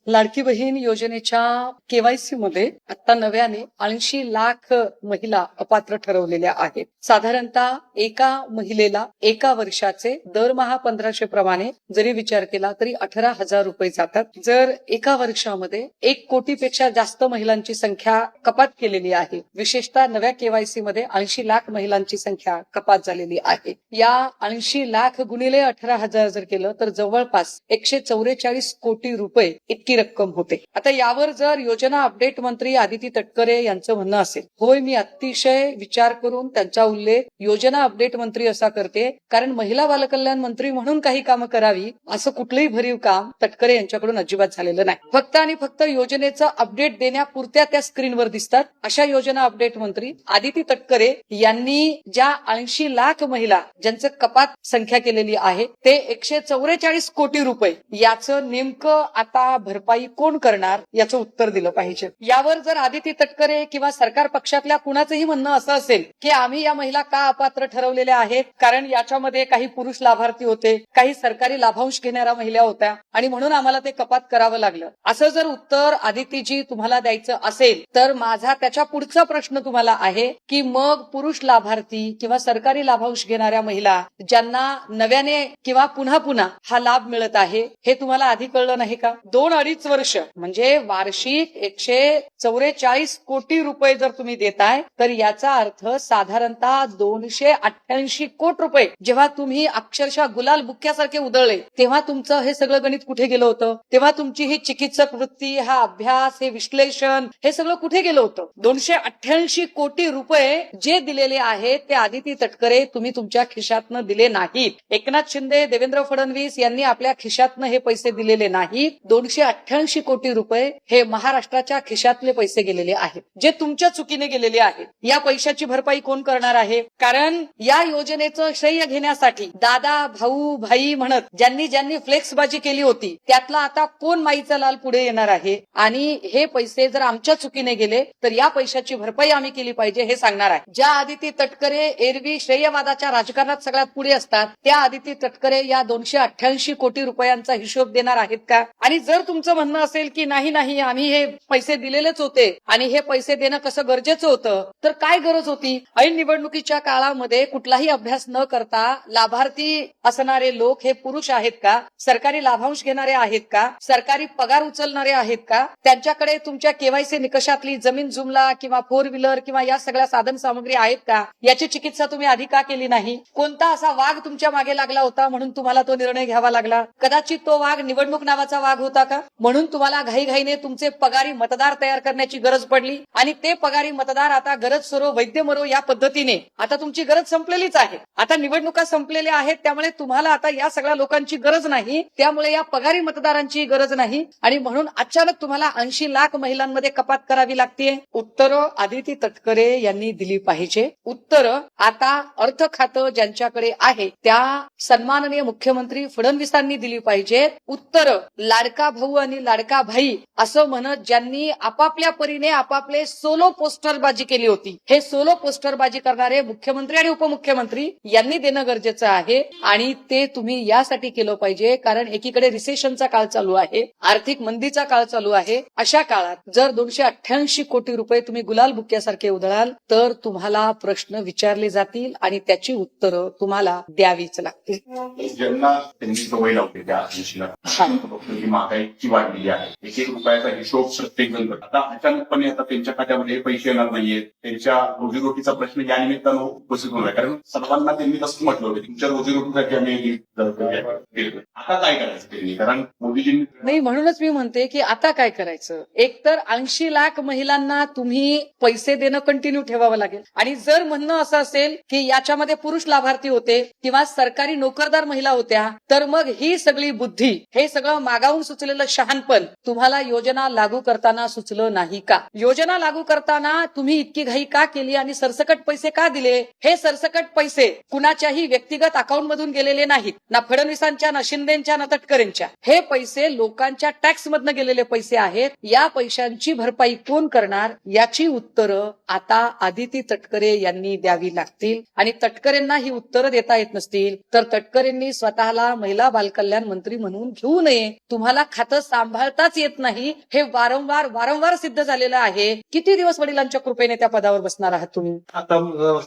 लाडकी बहीण योजनेच्या केवायसी मध्ये आता नव्याने 80 लाख महिला अपात्र ठरवलेल्या आहेत. साधारणतः एका महिलेला एका वर्षाचे दरमहा 1500 प्रमाणे जरी विचार केला तरी 18,000 रुपये जातात. जर एका वर्षामध्ये 1 कोटीपेक्षा जास्त महिलांची संख्या कपात केलेली आहे. विशेषतः नव्या केवायसी मध्ये 80 लाख महिलांची संख्या कपात झालेली आहे. या 80 लाख गुणिले 18,000 जर केलं तर जवळपास 144 कोटी रुपये इतकी रक्कम होते. आता यावर जर योजना अपडेट मंत्री आदिती तटकरे यांचं म्हणणं असेल, होय मी अतिशय विचार करून त्यांचा उल्लेख योजना अपडेट मंत्री असा करते कारण महिला बालकल्याण मंत्री म्हणून काही कामं करावी असं कुठलंही भरीव काम तटकरे यांच्याकडून अजिबात झालेलं नाही. फक्त आणि फक्त योजनेचं अपडेट देण्यापुरत्या त्या स्क्रीनवर दिसतात. अशा योजना अपडेट मंत्री आदिती तटकरे यांनी ज्या 80 लाख महिला ज्यांचं कपात संख्या केलेली आहे ते 144 कोटी रुपये याचं नेमकं आता भरपाई कोण करणार याचं उत्तर दिलं पाहिजे. यावर जर आदिती तटकरे किंवा सरकार पक्षातल्या कुणाचंही म्हणणं असं असेल की आम्ही या महिला का अपात्र ठरवलेल्या आहेत कारण याच्यामध्ये काही पुरुष लाभार्थी होते, काही सरकारी लाभांश घेणाऱ्या महिला होत्या आणि म्हणून आम्हाला ते कपात करावं लागलं, असं जर उत्तर आदितीजी तुम्हाला द्यायचं असेल तर माझा त्याच्या पुढचा प्रश्न तुम्हाला आहे की मग पुरुष लाभार्थी किंवा सरकारी लाभांश घेणाऱ्या महिला ज्यांना नव्याने किंवा पुन्हा पुन्हा हा लाभ मिळत आहे हे तुम्हाला आधी कळलं नाही का? 2-2.5 वर्ष म्हणजे वार्षिक 144 कोटी रुपये जर तुम्ही देताय तर याचा अर्थ साधारणतः 288 कोटी रुपये जेव्हा तुम्ही अक्षरशः गुलाल बुक्क्यासारखे उधळले तेव्हा तुमचं हे सगळं गणित कुठे गेलं होतं? तेव्हा तुमची ही चिकित्सक वृत्ती, हा अभ्यास, हे विश्लेषण हे सगळं कुठे गेलं होतं? 288 कोटी रुपये जे दिलेले आहेत ते आदिती तटकरे तुम्ही तुमच्या खिशातनं दिले नाहीत. एकनाथ शिंदे, देवेंद्र फडणवीस यांनी आपल्या खिशातनं हे पैसे दिलेले नाहीत. 288 कोटी रुपये हे महाराष्ट्राच्या खिशातले पैसे गेलेले आहेत जे तुमच्या चुकीने गेलेले आहेत. या पैशाची भरपाई कोण करणार आहे? कारण या योजनेचं श्रेय घेण्यासाठी दादा, भाऊ, भाई म्हणत ज्यांनी ज्यांनी फ्लेक्सबाजी केली होती त्यातला आता कोण माईचा लाल पुढे येणार आहे आणि हे पैसे जर आमच्या चुकीने गेले तर या पैशाची भरपाई आम्ही केली पाहिजे हे सांगणार आहे. ज्या आदिती तटकरे एरवी श्रेयवादाच्या राजकारणात सगळ्यात पुढे असतात त्या आदिती तटकरे या 288 कोटी रुपयांचा हिशोब देणार आहेत का? आणि जर तुमचं म्हणणं असेल की नाही नाही आम्ही हे पैसे दिलेलेच होते आणि हे पैसे देणं कसं गरजेचं होतं तर काय गरज होती? ऐन निवडणुकीच्या काळामध्ये कुठलाही अभ्यास न करता लाभार्थी असणारे लोक हे पुरुष आहेत का? सरकारी लाभांश घेणारे आहेत का? सरकारी पगार उचलणारे आहेत का? त्यांच्याकडे तुमच्या केवायसी निकषातली जमीन जुमला किंवा 4 व्हीलर किंवा या सगळ्या साधन सामग्री आहेत का? याची चिकित्सा तुम्ही आधी का केली नाही? कोणता असा वाघ तुमच्या मागे लागला होता म्हणून तुम्हाला तो निर्णय घ्यावा लागला? कदाचित तो वाघ निवडणूक नावाचा वाघ होता का? म्हणून तुम्हाला घाईघाईने तुमचे पगारी मतदार तयार करण्याची गरज पडली आणि ते पगारी मतदार आता गरज सरो वैद्य मरो या पद्धतीने आता तुमची गरज संपलेलीच आहे. आता निवडणुका संपलेल्या आहेत त्यामुळे तुम्हाला आता या सगळ्या लोकांची गरज नाही, त्यामुळे या पगारी मतदारांची गरज नाही आणि म्हणून अचानक तुम्हाला 80 लाख महिलांमध्ये कपात करावी लागते. उत्तरं आदिती तटकरे यांनी दिली पाहिजे. उत्तरं आता अर्थ खातं ज्यांच्याकडे आहे त्या सन्माननीय मुख्यमंत्री फडणवीसांनी दिली पाहिजेत. उत्तरं लाडका भाऊ आणि लाडका भाई असं म्हणत ज्यांनी आपापल्या परीने आपापले सोलो पोस्टरबाजी केली होती हे सोलो पोस्टरबाजी करणारे मुख्यमंत्री आणि उपमुख्यमंत्री यांनी देणं गरजेचं आहे आणि ते तुम्ही यासाठी केलं पाहिजे कारण एकीकडे रिसेशनचा काळ चालू आहे, आर्थिक मंदीचा काळ चालू आहे. अशा काळात जर 288 कोटी रुपये तुम्ही गुलाल बुक्क्यासारखे उधळाल तर तुम्हाला प्रश्न विचारले जातील आणि त्याची उत्तरं तुम्हाला द्यावीच लागतील. ज्यांना त्यांनी सवय लावली त्या दिवशीला महागाईची वाढलेली आहे, 1-1 रुपयाचा हिशोब प्रत्येक जण करतो. आता अचानकपणे आता त्यांच्या खात्यामध्ये पैसे येणार नाहीयेत, त्यांच्या रोजीरोटीचा प्रश्न या निमित्तानं उपस्थित होणार कारण सर्वांना त्यांनी तसं म्हटलं होतं तुमच्या रोजीरोटीसाठी आम्ही आता काय करायचं त्यांनी कारण मोदीजींनी नाही. म्हणूनच मी म्हणते की आता काय करायचं? एकतर 80 लाख महिलांना तुम्ही पैसे देणं कंटिन्यू ठेवावं लागेल आणि जर म्हणणं असं असेल की याच्यामध्ये पुरुष लाभार्थी होते किंवा सरकारी नोकरदार महिला होत्या तर मग ही सगळी बुद्धी, हे सगळं मागावून सुचलेलं शहाणपण तुम्हाला योजना लागू करताना सुचलं नाही का? योजना लागू करताना तुम्ही इतकी घाई का केली आणि सरसकट पैसे का दिले? हे सरसकट पैसे कुणाच्याही व्यक्तिगत अकाउंट मधून गेलेले नाहीत, ना फडणवीसांच्या, ना शिंदेच्या, ना तटकरेंच्या. हे पैसे लोकांच्या टॅक्स मधनं गेलेले पैसे आहेत. या पैशांची भरपाई कोण करणार याची उत्तरं आता आदिती तटकरे यांनी द्यावी लागतील आणि तटकरेंना ही उत्तरं देता येत नसतील तर तटकरेंनी स्वतःला महिला बालकल्याण मंत्री म्हणून घेऊ नये. तुम्हाला खातं सांभाळताच येत नाही, हे वारंवार सिद्ध झालेलं आहे. किती दिवस वडिलांच्या कृपेने त्या पदावर बसणार आहात तुम्ही? आता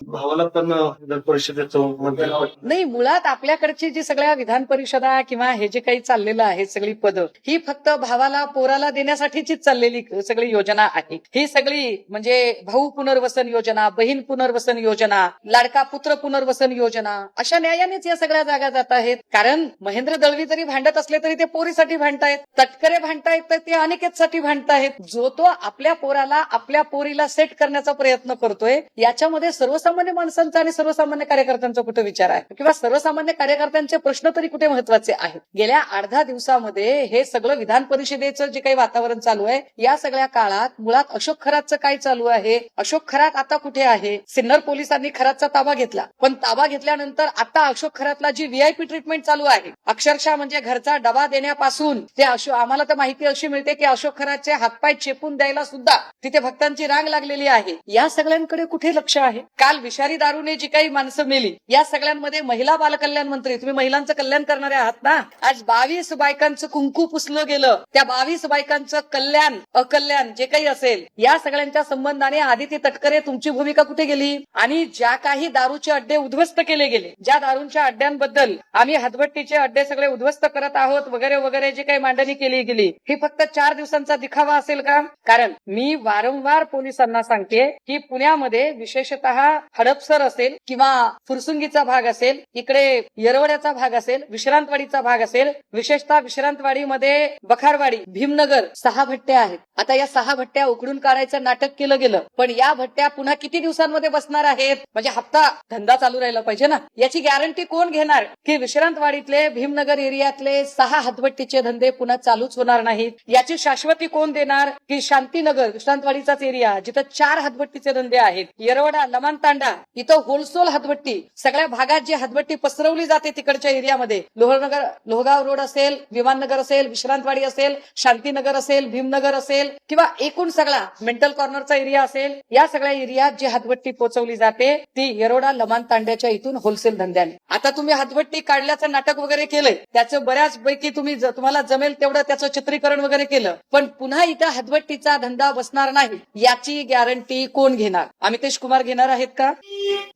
भावाला पण विधान परिषदेचं मंत्रिपद नाही, मुळात आपल्याकडची जी सगळ्या विधान परिषदा किंवा हे जे काही चाललेलं आहे सगळी पदं, ही फक्त भावाला पोराला देण्यासाठीचीच चाललेली सगळी योजना आहे. ही सगळी म्हणजे भाऊ पुनर्वसन योजना, बहीण पुनर्वसन योजना, लाडका पुत्र पुनर्वसन योजना, अशा न्यायानेच या सगळ्या जागा जात आहेत. कारण महेंद्र दळवी जरी भांडत असले तरी ते पोरीसाठी भांडतायत, तटकरे भांडतायत तर ते अनिकेतसाठी भांडतायत. जो तो आपल्या पोराला आपल्या पोरीला सेट करण्याचा प्रयत्न करतोय, याच्यामध्ये सर्वसामान्य माणसांचा आणि सर्वसामान्य कार्यकर्त्यांचा कुठे विचार आहे किंवा सर्वसामान्य कार्यकर्त्यांचे प्रश्न तरी कुठे महत्वाचे आहेत? गेल्या 8-10 दिवसामध्ये हे सगळं विधान परिषदेचं जे काही वातावरण चालू आहे, या सगळ्या काळात मुळात अशोक खरातचं काय चालू आहे? अशोक खरात आता कुठे आहे? सिन्नर पोलिसांनी खरातचा ताबा घेतला, पण ताबा घेतल्यानंतर आता अशोक खरातला जी व्हीआयपी ट्रीटमेंट चालू आहे, अक्षरशः म्हणजे घरचा डबा देण्यापासून ते आम्हाला तर माहिती अशी मिळते की अशोक खरातचे हातपाय चेपून द्यायला सुद्धा तिथे भक्तांची रांग लागलेली आहे. या सगळ्यांकडे कुठे लक्ष आहे? काल विषारी दारूने जी काही माणसं मेली, या सगळ्यांमध्ये महिला बालकल्याण मंत्री, तुम्ही महिलांचं कल्याण करणारे आहात ना, आज 22 बायकांचं कुंकू पुसलं गेलं. त्या 22 बायकांचं कल्याण अकल्याण जे काही असेल, या सगळ्यांच्या संबंधाने आदिती तटकरे तुमची भूमिका कुठे गेली? आणि ज्या काही दारूचे अड्डे उद्ध्वस्त केले गेले, ज्या दारूंच्या अड्ड्यांबद्दल आम्ही हातभट्टीचे अड्डे सगळे उद्ध्वस्त करत आहोत वगैरे वगैरे जे काही मांडणी केली गेली, ही फक्त 4 दिवसांचा दिखावा असेल का? कारण मी वारंवार पोलिसांना सांगते की पुण्यामध्ये विशेषतः हडपसर असेल किंवा फुरसुंगीचा भाग असेल, इकडे येरवड्याचा भाग असेल, विश्रांतवाडीचा भाग असेल, विशेषतः विश्रांतवाडीमध्ये बखारवाडी, भीमनगर 6 भट्ट्या आहेत. आता या 6 भट्ट्या उकडून काढायचं नाटक केलं गेलं, पण या भट्ट्या पुन्हा किती दिवसांमध्ये बसणार आहेत? म्हणजे हप्ता धंदा चालू राहिला पाहिजे ना. याची गॅरंटी कोण घेणार की विश्रांतवाडीतले, भीमनगर एरियातले 6 हातभट्टीचे धंदे पुन्हा चालूच होणार नाहीत? याची शाश्वती कोण देणार की शांतीनगर, विश्रांतवाडीचाच एरिया, जिथं 4 हातभट्टीचे धंदे आहेत, येरवडा, लमानतांडा, इथं होलसेल हातभट्टी, सगळ्या भागात जी हातभट्टी पसरवली जाते तिकडच्या एरियामध्ये, लोहगाव रोड असेल, विमाननगर असेल, विश्रांतवाडी असेल, शांतीनगर असेल, भीमनगर असेल किंवा एकूण सगळा मेंटल कॉर्नरचा एरिया असेल, या सगळ्या एरियात जी हातभट्टी पोहोचवली जाते ती येरवडा, लमानतांड्याच्या इथून होलसेल धंद्याने. आता तुम्ही हातभट्टी काढल्याचं नाटक वगैरे केलंय, त्याचं बऱ्याचपैकी तुम्हाला जमेल तेवढं त्याचं चित्रीकरण वगैरे केलं, पण पुन्हा इथं हातभट्टीचा धंदा बसणार नाही याची गॅरंटी कोण घेणार? अमितेश कुमार घेणार आहेत का?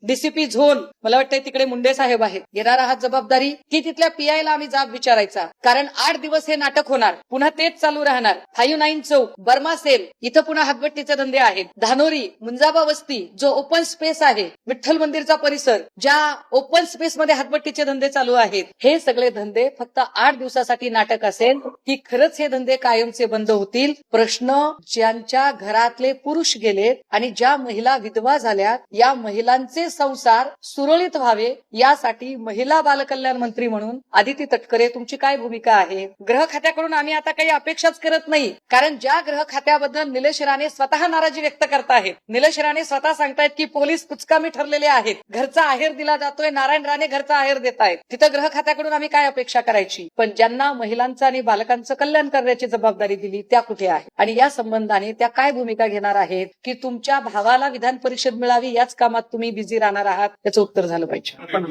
डीसीपी झोन, मला वाटतं तिकडे मुंडे साहेब आहेत, घेणार आहात जबाबदारी की तिथल्या पीआयला आम्ही जाब विचारायचा? कारण 8 दिवस हे नाटक होणार, पुन्हा तेच चालू राहणार. 5-9 चौक, बर्मा सेल, इथं पुन्हा हातभट्टीचे धंदे आहेत. धानोरी, मुंजाबा वस्ती, जो ओपन स्पेस आहे, विठ्ठल मंदिरचा परिसर, ज्या ओपन स्पेस मध्ये हातभट्टीचे धंदे चालू आहेत, हे सगळे धंदे फक्त 8 दिवसासाठी नाटक असेल की खरंच हे धंदे कायमचे बंद होतील? प्रश्न ज्यांच्या घरातले पुरुष गेलेत आणि ज्या महिला विधवा झाल्यात, या महिलांचे संसार सुरळीत व्हावे यासाठी महिला बालकल्याण मंत्री म्हणून आदिती तटकरे तुमची काय भूमिका आहे? गृह खात्याकडून आम्ही आता काही अपेक्षाच करत नाही, कारण ज्या गृह खात्याबद्दल निलेश राणे स्वतः नाराजी व्यक्त करतायत, निलेश राणे स्वतः सांगतायत की पोलीस कुचकामी ठरलेले आहेत, घरचा आहेर दिला जातोय, नारायण राणे घरचा आहेर देत आहेत, तिथं गृह खात्याकडून आम्ही काय अपेक्षा करायची? पण ज्यांना महिलांचं आणि बालकांचं कल्याण करण्याची जबाबदारी दिली त्या कुठे आहे? आणि या संबंधाने त्या काय भूमिका घेणार आहेत की तुमच्या भावाला विधान परिषद मिळावी याच कामात तुम्ही बिझी राहणार आहात? त्याचं उत्तर झालं पाहिजे. पण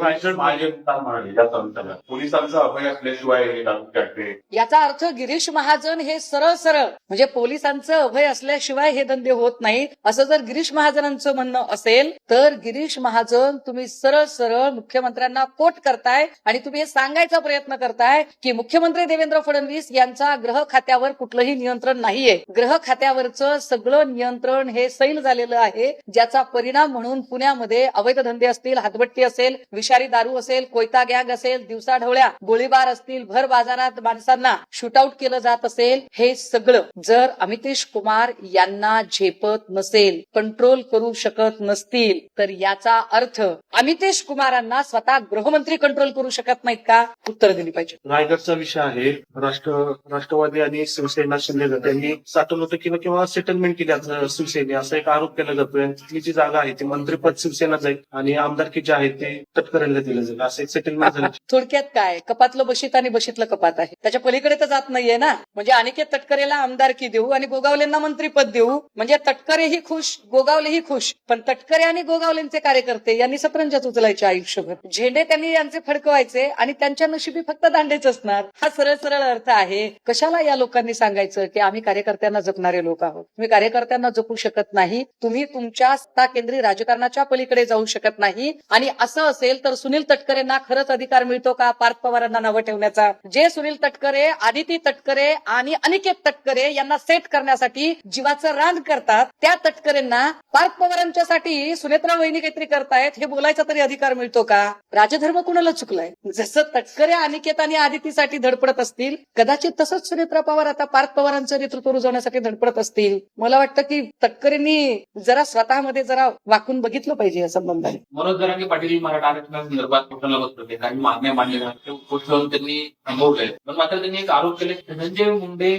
पोलिसांचा अभय असल्याशिवाय हे दारू काढते, याचा अर्थ गिरीश महाजन हे सरळ म्हणजे पोलिसांचं अभय असल्याशिवाय हे धंदे होत नाहीत असं जर गिरीश महाजनांचं म्हणणं असेल, तर गिरीश महाजन तुम्ही सरळ मुख्यमंत्र्यांना कोट करताय आणि तुम्ही हे सांगायचा प्रयत्न करताय की मुख्यमंत्री देवेंद्र फडणवीस यांचा गृह खात्यावर कुठलंही नियंत्रण नाहीये. गृह खात्यावरचं सगळं नियंत्रण हे सैल झालेलं आहे, ज्याचा परिणाम म्हणून पुण्यामध्ये अवैध धंदे असतील, हातभट्टी असेल, विषारी दारू असेल, कोयता गँग असेल, दिवसाढवळ्या गोळीबार असतील, भर बाजारात माणसांना शूटआउट केलं जात असेल, हे सगळं जर अमितेश कुमार यांना झेपत नसेल, कंट्रोल करू शकत नसतील, तर याचा अर्थ अमितेश कुमारांना स्वतः गृहमंत्री कंट्रोल करू शकत नाहीत का? उत्तर दिली पाहिजे. रायगडचा विषय आहे. राष्ट्रवादी आणि शिवसेना शिंदे गट यांनी साठवलं होतं किंवा सेटलमेंट केली शिवसेने, असा एक आरोप केला जातोय. तिथली जी जागा आहे ती मंत्रिपद शिवसेना जाईल आणि आमदारकी जे आहे ते तटकरेला दिलं जाईल, असं एक सेटलमेंट झालं. थोडक्यात काय, कपातलं बशीत आणि बशीतलं कपात आहे, त्याच्या पलीकडे तर जात नाहीये ना. म्हणजे अनिकेत तटकरेला आमदारकी देऊ आणि गोगावलेंना मंत्रीपद देऊ, म्हणजे तटकरेही खुश, गोगावलेही खुश. पण तटकरे आणि गोगावलेंचे कार्यकर्ते यांनी सतरंजाच उचलायचे आयुष्यभर, झेंडे त्यांनी यांचे फडकवायचे आणि त्यांच्या नशिबी फक्त दांडेच असणार. हा सरळ अर्थ आहे. कशाला या लोकांनी सांगायचं की आम्ही कार्यकर्त्यांना जपणारे लोक आहोत? तुम्ही कार्यकर्त्यांना जपू शकत नाही, तुम्ही तुमच्या सत्ता केंद्रीय राजकारणाच्या पलीकडे जाऊ शकत नाही. आणि असं असेल तर सुनील तटकरेंना खरंच अधिकार मिळतो का पार्थ पवारांना नावं ठेवण्याचा? जे सुनील तटकरे, आदिती तटकरे आणि अनिकेत तटकरे यांना सेट करण्यासाठी जीवाचं रान करतात, त्या तटकरेंना पार्थ पवारांच्यासाठी सुनेत्रा वहिनी काहीतरी करतायत हे बोलायचा तरी अधिकार मिळतो का? राजधर्म कुणाला चुकलाय? जसं तटकरे अनिकेत आणि आदितीसाठी धडपडत असतील, कदाचित तसंच सुनेत्रा पवार आता पार्थ पवारांचं नेतृत्व रुजवण्यासाठी धडपडत असतील. मला वाटतं की तटकरेंनी जरा स्वतःमध्ये जरा वाकून बघितलं पाहिजे या संबंधाने. मनोज जरांगे पाटील मराठा आरक्षणासंदर्भात उपोषणाला बसले होते. काही मागण्या मांडलेल्या आहेत, ते उपोषण त्यांनी थांबवलंय. पण मात्र त्यांनी एक आरोप केले, धनंजय मुंडे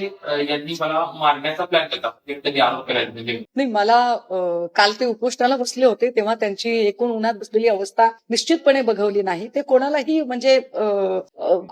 यांनी मला मारण्याचा प्लॅन केला, एक त्यांनी आरोप केला. नाही, मला काल ते उपोषणाला बसले होते तेव्हा त्यांची एकूण उन्हात बसलेली अवस्था निश्चितपणे बघवली नाही. ते कोणालाही म्हणजे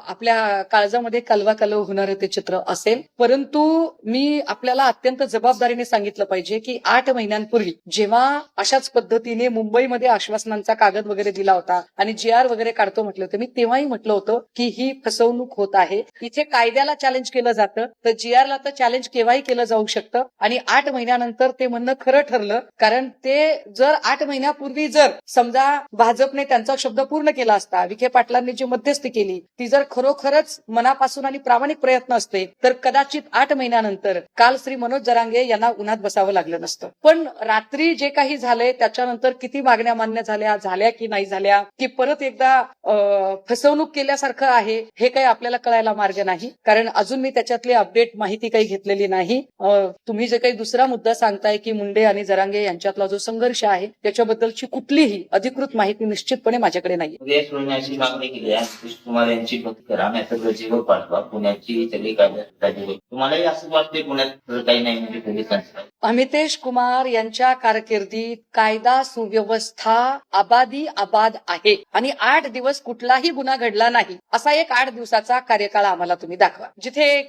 आपल्या काळजामध्ये कलवा कलव होणारं ते चित्र असेल. परंतु मी आपल्याला अत्यंत जबाबदारीने सांगितलं पाहिजे की 8 महिन्यांपूर्वी जेव्हा अशाच पद्धतीने मुंबईमध्ये आश्वासनांचा कागद वगैरे दिला होता आणि GR वगैरे काढतो म्हटलं होतं, मी तेव्हाही म्हटलं होतं की ही फसवणूक होत आहे. इथे कायद्याला चॅलेंज केलं जातं तर GR ला तर चॅलेंज केव्हाही केलं जाऊ शकतं. आणि 8 महिन्यानंतर ते म्हणणं खरं ठरलं, कारण ते जर 8 महिन्यापूर्वी जर समजा भाजपने त्यांचा शब्द पूर्ण केला असता, विखे पाटलांनी जी मध्यस्थी केली ती जर खरोखरच मनापासून आणि प्रामाणिक प्रयत्न असते, तर कदाचित 8 महिन्यानंतर काल श्री मनोज जरांगे यांना उन्हात बसावं लागलं नसतं. पण रात्री जे काही झालंय त्याच्यानंतर किती मागण्या मान्य झाल्या की नाही झाल्या, की परत एकदा फसवणूक केल्यासारखं आहे हे काही आपल्याला कळायला मार्ग नाही. कारण अजून मी त्याच्यातली अपडेट माहिती काही घेतलेली नाही. तुम्ही जे काही दुसरा मुद्दा सांगताय की मुंडे आणि जरांगे यांच्यातला जो संघर्ष आहे त्याच्याबद्दलची कुठलीही अधिकृत माहिती निश्चितपणे माझ्याकडे नाही. अशी मागणी केली आहे, नितीश कुमार यांची भक्ती करा, मेट्रोलॉजीवर पाठवा, पुण्याची सगळी कायदा. तुम्हालाही असं वाटते पुण्यात काही नाही म्हणजे पोलिसांचं? अमितेश कुमार यांच्या कारकिर्दीत कायदा सुव्यवस्था आबादी आबाद आहे आणि 8 दिवस कुठलाही गुन्हा घडला नाही असा एक 8 दिवसाचा कार्यकाळ आम्हाला तुम्ही दाखवा, जिथे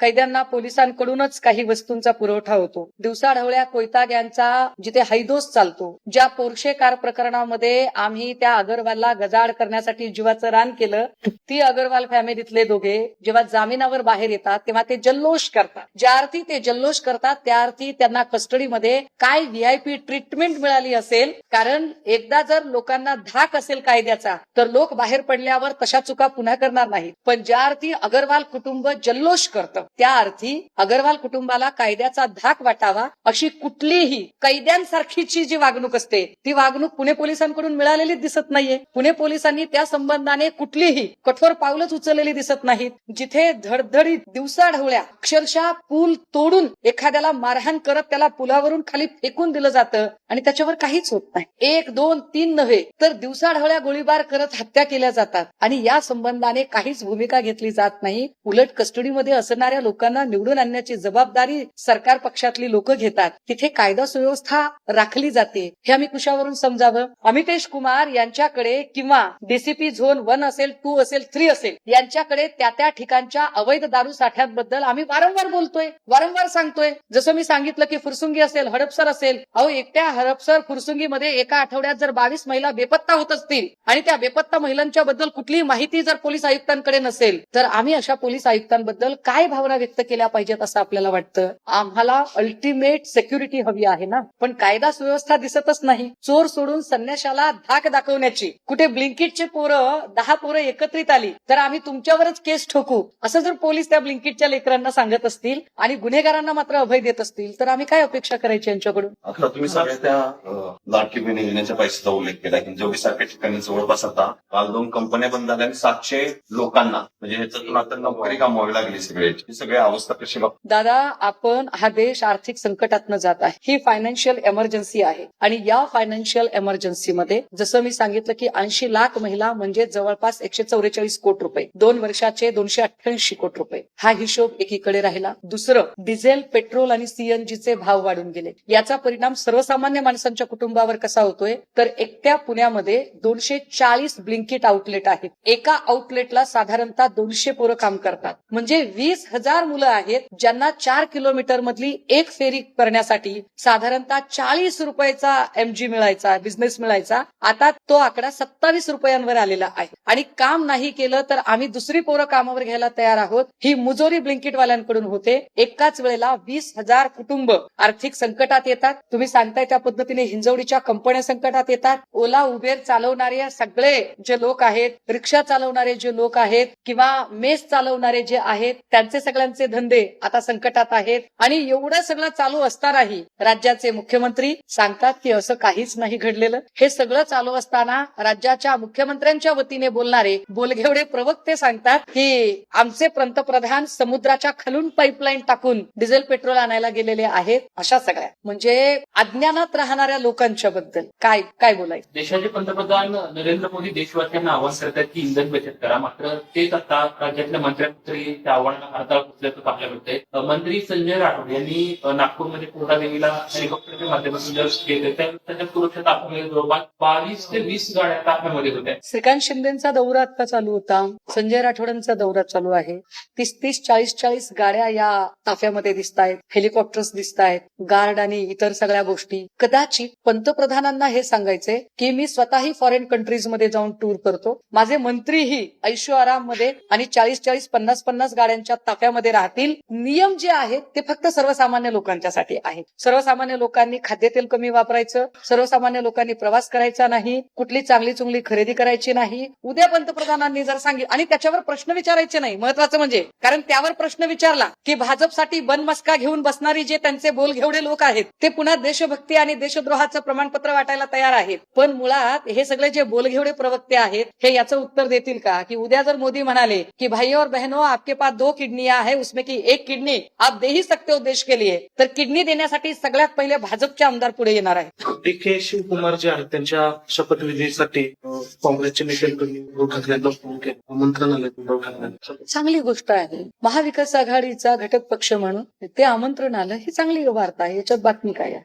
कैद्यांना पोलिसांकडूनच काही वस्तूंचा पुरवठा होतो, दिवसाढवळ्या कोयता गँगचा जिथे हैदोस चालतो, ज्या पोर्शे कार प्रकरणामध्ये आम्ही त्या अगरवालला गजाआड करण्यासाठी जीवाचं रान केलं, ती अगरवाल फॅमिलीतले दोघे जेव्हा जामिनावर बाहेर येतात तेव्हा ते जल्लोष करतात. ज्या अर्थी ते जल्लोष करतात त्या अर्थी त्यांना कस्टडीमध्ये काय VIP ट्रीटमेंट मिळाली असेल. कारण एकदा जर लोकांना धाक असेल कायद्याचा तर लोक बाहेर पडल्यावर तशा चुका पुन्हा करणार नाहीत. पण ज्या अर्थी अगरवाल कुटुंब जल्लोष करतं त्या अर्थी अगरवाल कुटुंबाला कायद्याचा धाक वाटावा अशी कुठलीही कैद्यांसारखीची जी वागणूक असते ती वागणूक पुणे पोलिसांकडून मिळालेली दिसत नाहीये. पुणे पोलिसांनी त्या संबंधाने कुठलीही कठोर पावलंच उचललेली दिसत नाहीत. जिथे धडधडीत दिवसाढवळ्या अक्षरशः पूल तोडून एखाद्याला मारहाण करत त्याला पुलावरून खाली फेकून दिलं जातं आणि त्याच्यावर काहीच होत नाही. 1, 2, 3 नव्हे तर दिवसाढवळ्या गोळीबार करत हत्या केल्या जातात आणि या संबंधाने काहीच भूमिका घेतली जात नाही. उलट कस्टडीमध्ये असणाऱ्या लोकांना निवडून आणण्याची जबाबदारी सरकार पक्षातली लोक घेतात. तिथे कायदा सुव्यवस्था राखली जाते हे आम्ही कुशावरून समजावं. अमितेश कुमार यांच्याकडे किंवा DCP झोन 1 असेल, 2 असेल, 3 असेल यांच्याकडे त्या ठिकाणच्या अवैध दारू साठ्यांबद्दल आम्ही वारंवार बोलतोय, वारंवार सांगतोय. जसं मी सांगितलं की फुरसुंगी असेल, हडपसर असेल, अहो एकट्या हडपसर फुरसुंगीमध्ये एका आठवड्यात जर 22 महिला बेपत्ता होत असतील आणि त्या बेपत्ता महिलांच्या बद्दल कुठलीही माहिती जर पोलीस आयुक्तांकडे नसेल तर आम्ही अशा पोलीस आयुक्तांबद्दल काय भावना व्यक्त केल्या पाहिजेत असं आपल्याला वाटतं? आम्हाला अल्टिमेट सिक्युरिटी हवी आहे ना, पण कायदा सुव्यवस्था दिसतच नाही. चोर सोडून संन्याशाला धाक दाखवण्याची कुठे ब्लिंकिटचे 10 पोरं एकत्रित आली तर आम्ही तुमच्यावरच केस ठोकू असं जर पोलीस त्या ब्लिंकिटच्या लेकरांना सांगत असतील आणि गुन्हेगारांना मात्र अभय देत असतील तर आम्ही काय अपेक्षा करायची यांच्याकडून? आता तुम्ही सगळ्या त्या लाडकी बहीण योजनेच्या पैशाचा उल्लेख केला की जोडीसारख्या ठिकाणी जवळपास आता काल 2 कंपन्या बंद झाल्या आणि 700 लोकांना म्हणजे ह्याच्यातून आता नोकरी गमावावी लागली सगळ्याची. सगळी अवस्था कशी बघता? दादा, आपण हा देश आर्थिक संकटातनं जात आहे. ही फायनान्शियल एमर्जन्सी आहे आणि या फायनान्शियल एमर्जन्सीमध्ये जसं मी सांगितलं की 80 लाख महिला म्हणजे जवळपास 144 कोटी रुपये, 2 वर्षाचे 288 कोटी रुपये. हा हिशोब एकीकडे राहिला. दुसरं, डिझेल, पेट्रोल आणि CNGचे भाव वाढून गेले. याचा परिणाम सर्वसामान्य माणसांच्या कुटुंबावर कसा होतोय तर एकट्या पुण्यामध्ये 240 ब्लिंकिट आउटलेट आहेत. एका आउटलेटला साधारणतः 200 पोरं काम करतात. म्हणजे 20,000 मुलं आहेत ज्यांना 4 किलोमीटर मधली एक फेरी करण्यासाठी साधारणतः 40 रुपयाचा MG मिळायचा, बिझनेस मिळायचा. आता तो आकडा 27 रुपयांवर आलेला आहे. आणि काम नाही केलं तर आम्ही दुसरी पोरं कामावर घ्यायला तयार आहोत आहोत ही मुजोरी ब्लिंकिटवाल्यांकडून होते. एकाच वेळेला 20,000 कुटुंब आर्थिक संकटात येतात. तुम्ही सांगताय त्या पद्धतीने हिंजवडीच्या कंपन्या संकटात येतात. ओला उबेर चालवणारे सगळे जे लोक आहेत, रिक्षा चालवणारे जे लोक आहेत किंवा मेस चालवणारे जे आहेत, त्यांचे सगळ्यांचे धंदे आता संकटात आहेत. आणि एवढं सगळं चालू असतानाही राज्याचे मुख्यमंत्री सांगतात की असं काहीच नाही घडलेलं. हे सगळं चालू असताना राज्याच्या मुख्यमंत्र्यांच्या वतीने बोलणारे बोलघेवडे प्रवक्ते सांगतात की आमचे पंतप्रधान समुद्राच्या खालून पाईपलाईन टाकून डिझेल पेट्रोल आणायला गेलेले आहेत. अशा सगळ्या म्हणजे अज्ञानात राहणाऱ्या लोकांच्या बद्दल काय बोलायचं. देशाचे पंतप्रधान नरेंद्र मोदी देशवासियांना आवाहन करतात की इंधन बचत करा. मात्र तेच आता राज्यातल्या मंत्र्यांतरी त्या आव्हानाला हरताळ पोचल्याचं पाहायला मिळतंय. मंत्री संजय राठोड यांनी नागपूरमध्ये कोटा देवीला हेलिकॉप्टरच्या माध्यमातून गेले. त्याच्या सुरक्षा ताफ्यामध्ये जवळपास 22 ते 20 गाड्या ताफ्यामध्ये होत्या. श्रीकांत शिंदेचा दौरा आता चालू होता. संजय राठोडांचा दौरा चालू आहे. 30-30, 40-40 गाड्या या ताफ्यामध्ये दिसत आहेत. हेलिकॉप्टर्स दिसत आहेत. गार्ड आणि इतर सगळ्या गोष्टी. कदाचित पंतप्रधानांना हे सांगायचंय की मी स्वतःही फॉरेन कंट्रीज मध्ये जाऊन टूर करतो. माझे मंत्रीही ऐशो आराम मध्ये आणि 40-40, 50-50 गाड्यांच्या ताफ्यामध्ये राहतील. नियम जे आहेत ते फक्त सर्वसामान्य लोकांच्यासाठी आहेत. सर्वसामान्य लोकांनी खाद्यतेल कमी वापरायचं, सर्वसामान्य लोकांनी प्रवास करायचा नाही, कुठली चांगली चुंगली खरेदी करायची नाही. उद्या पंतप्रधानांनी जर सांगितलं आणि त्याच्यावर प्रश्न विचारायचे नाही, महत्वाचं म्हणजे, कारण त्यावर प्रश्न विचारला की भाजपसाठी बनमस्का घेऊन बसणारी जे त्यांचे बोलघेवडे लोक आहेत ते पुन्हा देशभक्ती आणि देशद्रोहाचं प्रमाणपत्र वाटायला तयार आहेत. पण मुळात हे सगळे जे बोलघेवडे प्रवक्ते आहेत हे याचं उत्तर देतील का की उद्या जर मोदी म्हणाले की भाई और बहनों आपके पास 2 किडनियां है उसमें की 1 किडनी आप दे ही सकते हो देश के लिए, तर किडनी देण्यासाठी सगळ्यात पहिले भाजपचे आमदार पुढे येणार आहेत. DK शिवकुमार जे आहेत त्यांच्या शपथविधीसाठी काँग्रेसचे नेत्यांकडून उद्धव ठाकरेंना फोन केला, आमंत्रण आलं उद्धव ठाकरेंना. चांगली गोष्ट आहे. महाविकास आघाडीचा घटक पक्ष म्हणून ते आमंत्रण आलं ही चांगली वार्ता आहे. याच्यात बातमी काय आहे.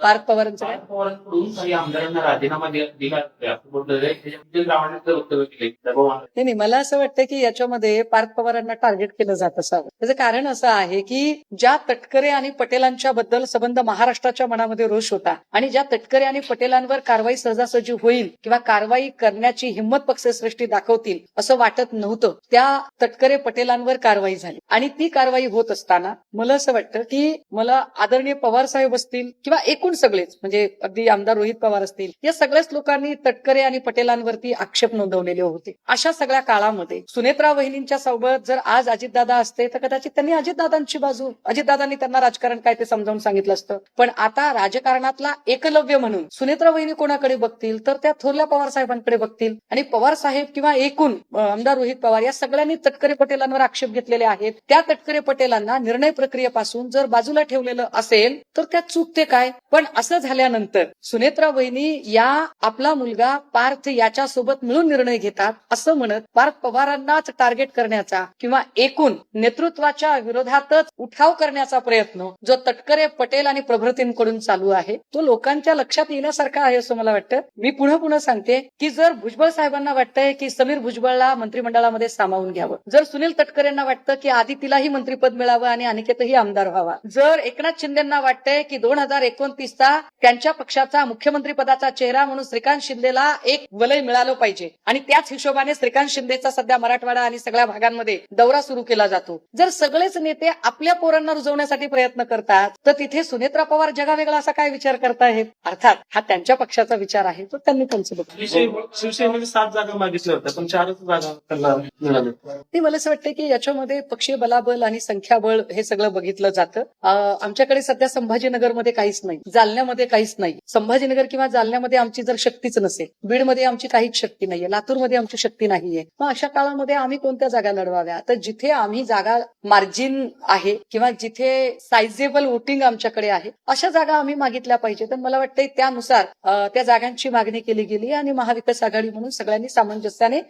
पार्थ पवारांचं काय? पवारांकडून काही आमदारांना राजीनामा दिला वक्तव्य केले. नाही, मला असं वाटतं की याच्यामध्ये पार्थ पवारांना टार्गेट केलं जात असावं. त्याचं कारण असं आहे की ज्या तटकरे आणि पटेलांच्या बद्दल संबंध महाराष्ट्राच्या मनामध्ये रोष होता आणि ज्या तटकरे आणि पटेलांवर कारवाई सहजासहजी होईल किंवा कारवाई करण्याची हिंमत पक्षश्रेष्ठी दाखवतील असं वाटत नव्हतं, त्या तटकरे पटेलांवर कारवाई झाली. आणि ती कारवाई होत असताना मला असं वाटतं की मला आदरणीय पवार साहेब असतील किंवा एकूण सगळेच म्हणजे अगदी आमदार रोहित पवार असतील या सगळ्याच लोकांनी तटकरे आणि पटेलांवरती आक्षेप नोंदवलेले होते. अशा सगळ्या काळामध्ये सुनेत्रा वहिनींच्या सोबत जर आज अजितदादा असते तर कदाचित त्यांनी अजितदादांची बाजू, अजितदादांनी त्यांना राजकारण काय ते समजावून सांगितलं असतं. पण आता राजकारणातला एकलव्य म्हणून सुनेत्रा वहिनी कोणाकडे बघतील तर त्या थोरल्या पवार साहेबांकडे बघतील. आणि पवार साहेब किंवा एकूण आमदार रोहित पवार या सगळ्यांनी तटकरे पटेलांवर आक्षेप घेतलेले आहेत. त्या तटकरे पटेलांना निर्णय प्रक्रियेपासून जर बाजूला ठेवलेलं असेल तर त्यात चूकते काय. पण असं झाल्यानंतर सुनेत्रा वहिनी या आपला मुलगा पार्थ याच्यासोबत मिळून निर्णय घेतात असं म्हणत पार्थ पवारांनाच टार्गेट करण्याचा किंवा एकूण नेतृत्वाच्या विरोधातच उठाव करण्याचा प्रयत्न जो तटकरे पटेल आणि प्रभृतींकडून चालू आहे तो लोकांच्या लक्षात येण्यासारखा आहे असं मला वाटतं. मी पुन्हा सांगते की जर भुजबळ साहेबांना वाटतंय की समीर भुजबळला मंत्रिमंडळामध्ये सामावून घ्यावं, जर सुनील तटकरेंना वाटतं की आदितीलाही मंत्रिपद मिळावं आणि अनिकेतही आमदार व्हावा, जर एकनाथ शिंदेंना वाटतंय की 2029चा त्यांच्या पक्षाचा मुख्यमंत्री पदाचा चेहरा म्हणून श्रीकांत शिंदेला एक वलय मिळालं पाहिजे आणि त्याच हिशोबाने श्रीकांत शिंदेचा सध्या मराठवाडा आणि सगळ्या भागांमध्ये दौरा सुरू केला जातो, जर सगळेच नेते आपल्या पोरांना रुजवण्यासाठी प्रयत्न करतात तर तिथे सुनेत्रा पवार जगावेगळा असा काय विचार करतायत. अर्थात हा त्यांच्या पक्षाचा विचार आहे तो त्यांनी त्यांचं बघतो. शिवसेनेने 7 जागा मागितल्या होत्या पण 4च जागा त्यांना मिळाल्या. ते मला असं वाटतं की याच्यामध्ये पक्षीय बलाबल आणि संख्याबळ हे सगळं बघितलं जातं. आमच्याकडे सध्या संभाजीनगरमध्ये काहीच नाही, जालन्यामध्ये काहीच नाही. संभाजीनगर किंवा जालन्यामध्ये आमची जर शक्तीच नसेल, बीडमध्ये आमची काहीच शक्ती नाहीये, लातूरमध्ये आमची शक्ती नाहीये, मग अशा काळामध्ये आम्ही कोणत्या जागा लढवाव्या. तर जिथे आम्ही जागा मार्जिन आहे किंवा जिथे सायझेबल वोटिंग आमच्याकडे आहे अशा जागा आम्ही मागितल्या पाहिजे. तर मला वाटतं त्यानुसार त्या जागांची मागणी केली गेली आणि महाविकास आघाडी म्हणून सगळ्यांनी सामंजस्याने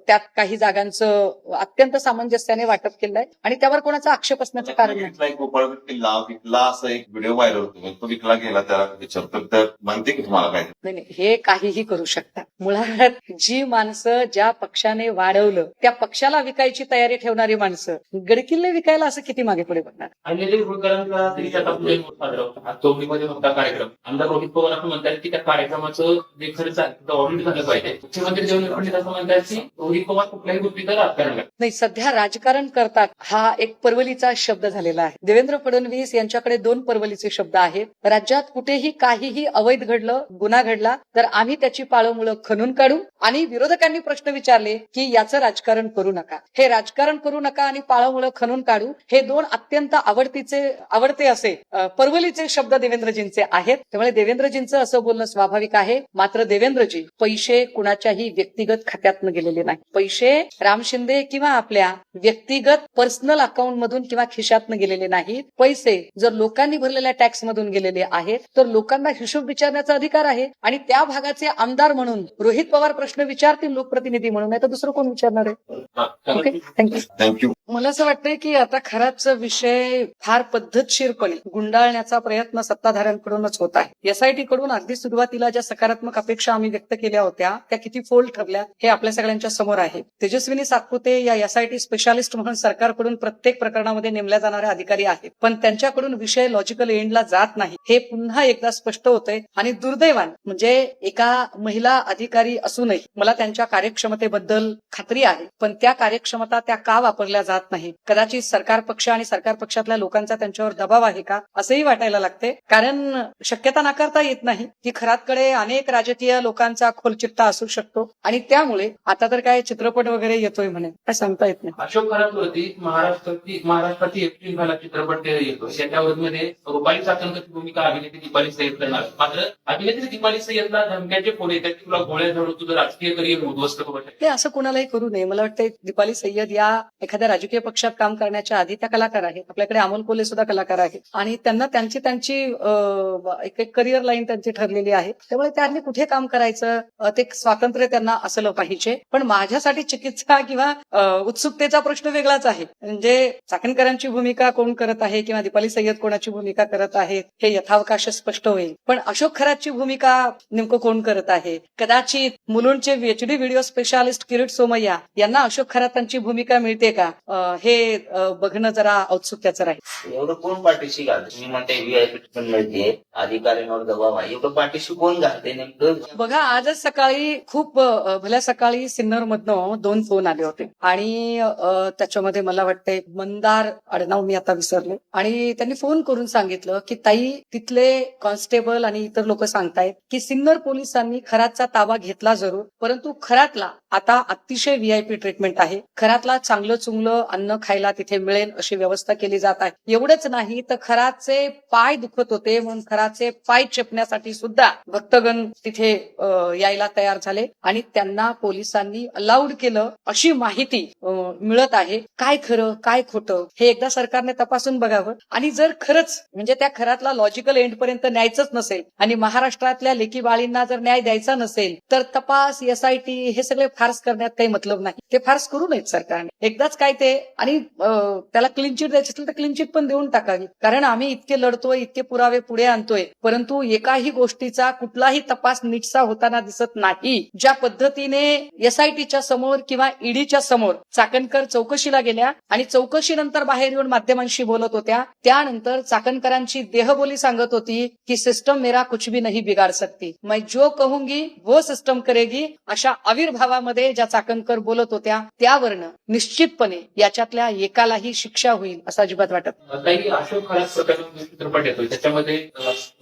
त्यात काही जागांचं अत्यंत सामंजस्याने वाटप केलं आहे आणि त्यावर कोणाचा आक्षेप असण्याचं कारण नाही. गोपाळ किल्ला विकला असा एक व्हिडिओ व्हायरल होतो, तो विकला गेला त्याला विचारतो तर म्हणते की तुम्हाला काय. नाही, हे काहीही करू शकतात. मुळात जी माणसं ज्या पक्षाने वाढवलं त्या पक्षाला विकायची तयारी ठेवणारी माणसं गडकिल्ले विकायला असं किती मागे पुढे बघणार. आणि होळकरांचा तरी त्याचा पुढे साजरा होता. चौकीमध्ये मोठा कार्यक्रम. आमदार रोहित पवार असं म्हणतात की त्या कार्यक्रमाचं जे खर्च आहे ऑडिट झालं पाहिजे. मुख्यमंत्री देवेंद्र फडणवीस असं म्हणतात की रोहित पवार कुठल्याही गोष्टी तर राजकारण आहे. नाही, सध्या राजकारण करतात हा एक परवलीचा शब्द झालेला आहे. देवेंद्र फडणवीस यांच्याकडे 2 परवलीचे शब्द आहेत. राज्यात कुठेही काहीही अवैध घडलं, गुन्हा घडला तर आम्ही त्याची पाळंमुळं खणून काढू, आणि विरोधकांनी प्रश्न विचारले की याचं राजकारण करू नका. हे राजकारण करू नका आणि पाळंमुळं खणून काढू हे 2 अत्यंत आवडते असे परवलीचे शब्द देवेंद्रजींचे आहेत. त्यामुळे देवेंद्रजींचं असं बोलणं स्वाभाविक आहे. मात्र देवेंद्रजी पैसे कुणाच्याही व्यक्तिगत खात्यातनं गेलेले नाही. पैसे राम शिंदे किंवा आपल्या व्यक्तिगत पर्सनल अकाउंट मधून किंवा खिशातनं गेलेले नाहीत. पैसे जर लोकांनी भरलेल्या टॅक्स मधून गेलेले आहेत तर लोकांना हिशोब विचारण्याचा अधिकार आहे, आणि त्या भागाचे आमदार म्हणून रोहित पवार प्रश्न विचारतील लोकप्रतिनिधी म्हणून, नाही तर दुसरं कोण विचारणार आहे. Okay, thank you. थँक्यू. मला असं वाटतंय की आता खराच विषय फार पद्धतशीरपणे गुंडाळण्याचा प्रयत्न सत्ताधाऱ्यांकडूनच होत आहे. एसआयटी कडून अगदी सुरुवातीला ज्या सकारात्मक अपेक्षा आम्ही व्यक्त केल्या होत्या त्या किती फोल ठरल्या हे आपल्या सगळ्यांच्या समोर आहे. तेजस्विनी सातपुते या एसआयटी स्पेशालिस्ट म्हणून सरकारकडून प्रत्येक प्रकरणामध्ये नेमल्या जाणाऱ्या अधिकारी आहेत, पण त्यांच्याकडून विषय लॉजिकल एंडला जात नाही हे पुन्हा एकदा स्पष्ट होतंय. आणि दुर्दैवान म्हणजे एका महिला अधिकारी असूनही मला त्यांच्या कार्यक्षमतेबद्दल खात्री आहे, पण त्या कार्यक्षमता त्या का वापरल्या जात नाही. कदाचित सरकार पक्ष आणि सरकार पक्षातल्या लोकांचा त्यांच्यावर दबाव आहे का असंही वाटायला लागते. कारण शक्यता नाकारता येत नाही की खरातकडे अनेक राजकीय लोकांचा खोलचिट्टा असू शकतो, आणि त्यामुळे आता तर काय चित्रपट वगैरे येतोय म्हणे, काय सांगता येत नाही. अशोक खरातवरती महाराष्ट्राची एप्रिल महिना चित्रपट येतो, त्याच्यामध्ये रुपाली चाकणकरची भूमिका अभिनेत्री दीपाली सय्यद करणार. मात्र अभिनेत्री दीपाली सय्यदला धमक्याचे फोन येतात की तुला गोळ्या झाडून तुझं राजकीय करिअर उद्ध्वस्त करू शकते. ते असं कुणालाही करू नये. मला वाटतं दीपाली सय्यद या एखाद्या राजकीय पक्षात काम करण्याच्या आधी त्या कलाकार आहेत. आपल्याकडे अमोल कोल्हे सुद्धा कलाकार आहेत, आणि त्यांना त्यांची एक करिअर लाईन त्यांची ठरलेली आहे. त्यामुळे त्यांनी कुठे काम करायचं ते स्वातंत्र्य त्यांना असलं पाहिजे. पण माझ्यासाठी चिकित्सा किंवा उत्सुकतेचा प्रश्न वेगळाच आहे. म्हणजे चाकणकरांची भूमिका कोण करत आहे किंवा दीपाली सय्यद कोणाची भूमिका करत आहेत हे यथावकाश स्पष्ट होईल, पण अशोक खरातची भूमिका नेमकं कोण करत आहे. कदाचित मुलुंडचे HD video specialist Kirit Somaiya यांना अशोक खरातांची भूमिका मिळते का हे बघणं जरा औत्सुक्याचं राहील. एवढं कोण पाठीशी घालते? तुम्ही म्हणते व्हीआयपी पण मिळते, अधिकाऱ्यांवर दबाव आहे, एवढं पाठीशी कोण घालते नेमकं? बघा, आजच सकाळी खूप भल्या सकाळी सिन्नर मधनं 2 फोन आले होते, आणि त्याच्यामध्ये मला वाटतंय मंदार आडनाव मी आता विसरले, आणि त्यांनी फोन करून सांगितलं की ताई तिथले कॉन्स्टेबल आणि इतर लोक सांगतायत की सिन्नर पोलिसांनी खरातचा ताबा घेतला जरूर, परंतु खरातला आता अतिशय व्हीआयपी ट्रीटमेंट आहे. खरातला चांगलं चुंगलं अन्न खायला तिथे मिळेल अशी व्यवस्था केली जात आहे. एवढंच नाही तर खराचे पाय दुखत होते म्हणून खराचे पाय चेपण्यासाठी सुद्धा भक्तगण तिथे यायला तयार झाले, आणि त्यांना पोलिसांनी अलाउड केलं अशी माहिती मिळत आहे. काय खरं काय खोटं हे एकदा सरकारने तपासून बघावं, आणि जर खरंच म्हणजे त्या खरातला लॉजिकल एंड पर्यंत न्यायचंच नसेल आणि महाराष्ट्रातल्या लेकी बाळींना जर न्याय द्यायचा नसेल तर तपास एसआयटी हे सगळे फार्स करण्यात काही मतलब नाही. ते फार्स करू नयेत सरकारने. एकदाच काय ते, आणि त्याला क्लीन चिट द्यायची असेल तर क्लीन चिट पण देऊन टाकावी. कारण आम्ही इतके लढतोय, इतके पुरावे पुढे आणतोय, परंतु एकाही गोष्टीचा कुठलाही तपास नीटसा होताना दिसत नाही. ज्या पद्धतीने एसआयटीच्या समोर किंवा ईडीच्या समोर चाकणकर चौकशीला गेल्या आणि चौकशीनंतर बाहेर येऊन माध्यमांशी बोलत होत्या, त्यानंतर चाकणकरांची देहबोली सांगत होती की सिस्टम मेरा कुछ भी नहीं बिगाड़ सकती, मैं जो कहूंगी वो सिस्टम करेगी, अशा आविर्भावामध्ये ज्या चाकणकर बोलत होत्या त्यावरनं निश्चितपणे याच्यातल्या एकालाही शिक्षा होईल असं अजिबात वाटत. काही अशोक खरात प्रकरणाचा चित्रपट येतोय, त्याच्यामध्ये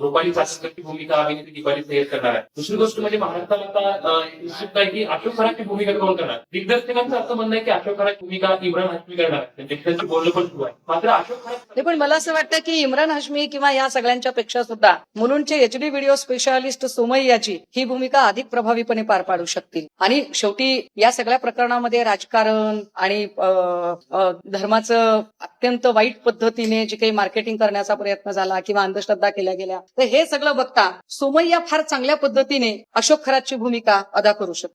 रुपाली चाकणकरची भूमिका अभिनेत्री दीपाली सय्यद करणार आहे. दुसरी गोष्ट म्हणजे महाराष्ट्राला आता उत्सुकता आहे की अशोक खरातची भूमिका कोण करणार. दिग्दर्शकांचं असं म्हणणं आहे की अशोक खरातची भूमिका इम्रान हाशमी करणार, त्यांच्याशी बोलणं पण सुरू आहे. मात्र अशोक खरात पण मला असं वाटतं की इम्रान हाशमी किंवा या सगळ्यांच्या पेक्षा सुद्धा मुलुंडचे एचडी व्हिडिओ स्पेशालिस्ट सोमय्याची ही भूमिका अधिक प्रभावीपणे पार पाडू शकतील. आणि शेवटी या सगळ्या प्रकरणामध्ये राजकारण आणि धर्माचं अत्यंत वाईट पद्धतीने जे काही मार्केटिंग करण्याचा प्रयत्न झाला किंवा अंधश्रद्धा केल्या गेल्या, तर हे सगळं बघता सोमय्या फार चांगल्या पद्धतीने अशोक खरातची भूमिका अदा करू शकतो.